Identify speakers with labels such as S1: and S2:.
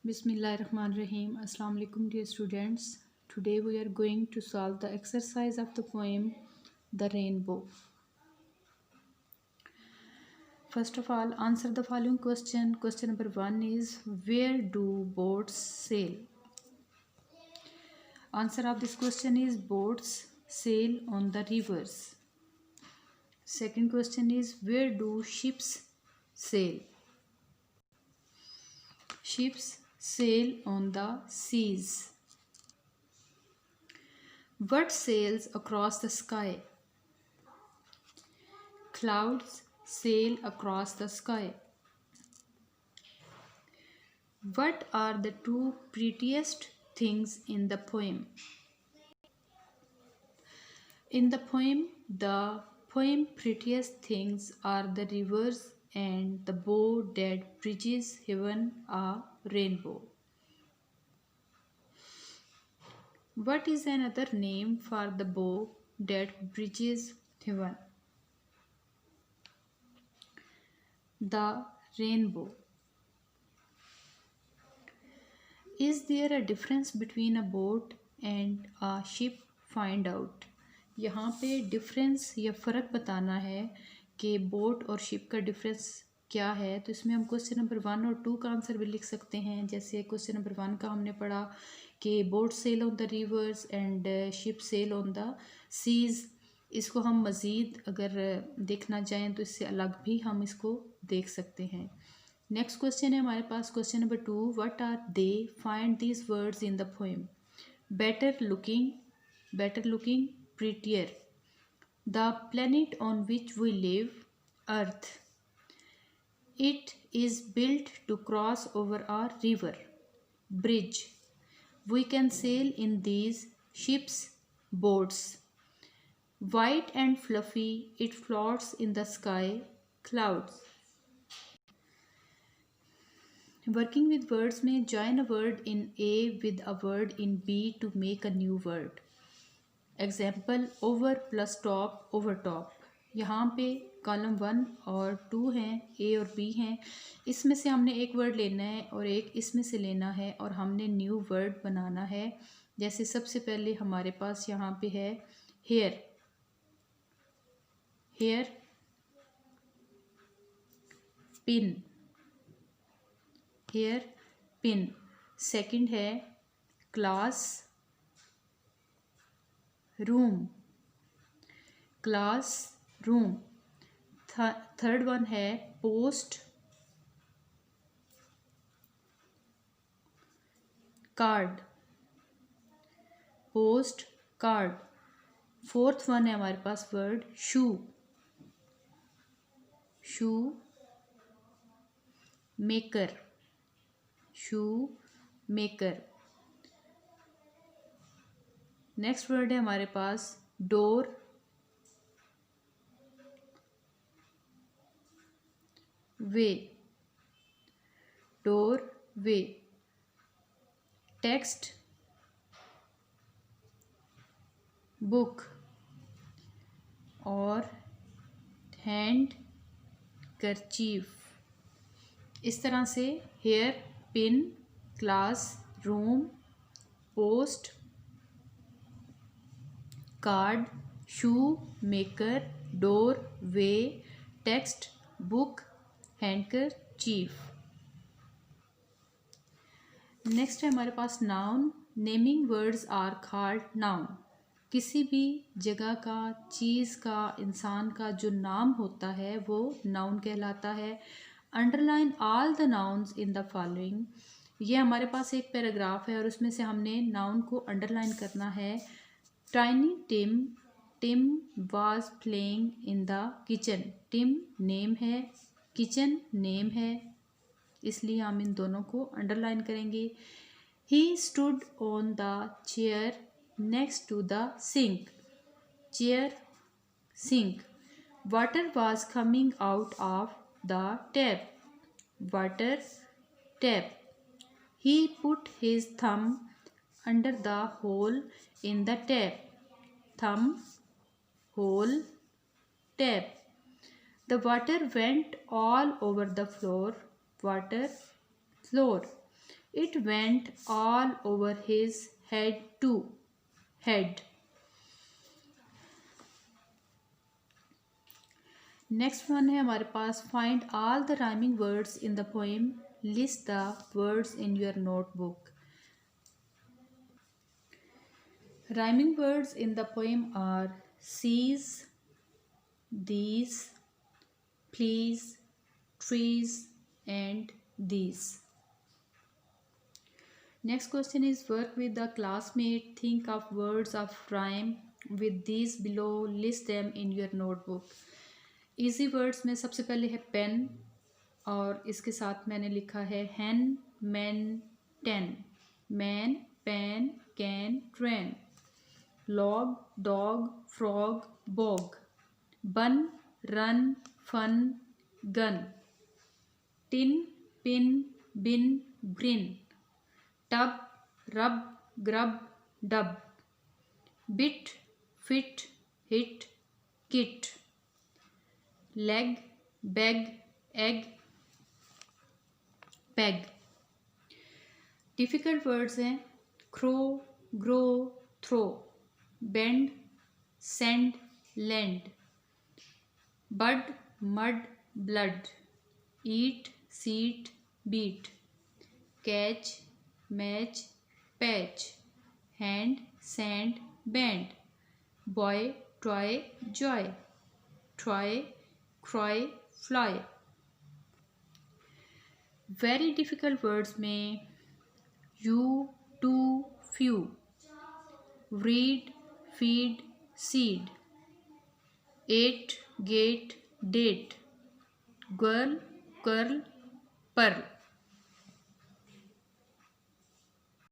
S1: Bismillahirrahmanirrahim. Assalamu alaikum dear students. Today we are going to solve the exercise of the poem The Rainbow. First of all, answer the following question. Question number 1 is, where do boats sail? Answer of this question is, boats sail on the rivers. Second question is, where do ships sail? Ships sail on the seas. What sails across the sky? Clouds sail across the sky. What are the two prettiest things in the poem? In the poem prettiest things are the rivers and the bow that bridges heaven a rainbow. What is another name for the bow that bridges heaven? The rainbow. Is there a difference between a boat and a ship? Find out. यहाँ पे difference या फ़र्क बताना है कि boat और ship का difference क्या है। तो इसमें हम क्वेश्चन नंबर 1 और 2 का आंसर भी लिख सकते हैं। जैसे क्वेश्चन नंबर 1 का हमने पढ़ा कि boat sail on the rivers and ship sail on the seas. इसको हम मज़ीद अगर देखना चाहें तो इससे अलग भी हम इसको देख सकते हैं। नेक्स्ट क्वेश्चन है हमारे पास question number 2, what are they? Find these words in the poem. Better looking, prettier. The planet on which we live, Earth. It is built to cross over a river, bridge. We can sail in these ships, boats. White and fluffy, it floats in the sky, clouds. Working with words में join a word in A with a word in B to make a new word. Example, over plus top, over top. यहाँ पे column 1 और 2 हैं, ए और B हैं। इसमें से हमने एक वर्ड लेना है और एक इसमें से लेना है और हमने न्यू वर्ड बनाना है। जैसे सबसे पहले हमारे पास यहाँ पे है हेयर, पिन। सेकंड है क्लास रूम, थर्ड वन है पोस्ट कार्ड, फोर्थ वन है हमारे पास word shoe maker. Next word है हमारे पास डोर वे, टेक्स्ट बुक और हैंड करचीफ। इस तरह से hair, pin, class room, post card, shoe maker, door way, text book, handkerchief. Next है हमारे पास noun. Naming words are called noun. किसी भी जगह का, चीज़ का, इंसान का जो नाम होता है वो नाउन कहलाता है। Underline all the nouns in the following. ये हमारे पास एक पैराग्राफ है और उसमें से हमने नाउन को अंडरलाइन करना है। Tiny Tim was playing in the kitchen. Tim name है, किचन नेम है, इसलिए हम इन दोनों को अंडरलाइन करेंगे। He stood on the chair next to the sink. Chair sink. Water was coming out of the tap. Water tap. He put his thumb under the hole in the tap. Thumb hole tap. The water went all over the floor. Water floor. It went all over his head too. Head. Next one है हमारे पास find all the rhyming words in the poem list the words in your notebook rhyming words in the poem are sees these please trees and these next question is work with the classmate think of words of rhyme with these below list them in your notebook easy words में सबसे पहले है pen और इसके साथ मैंने लिखा है hen men ten men pen can train log dog frog bog bun run fun gun tin pin bin grin tub rub grub dub bit fit hit kit leg bag egg peg difficult words हैं crow grow throw bend send land bud mud blood eat seat beat catch match patch hand sand band boy toy joy try cry fly very difficult words में you two few read feed seed eat gate date girl curl Perl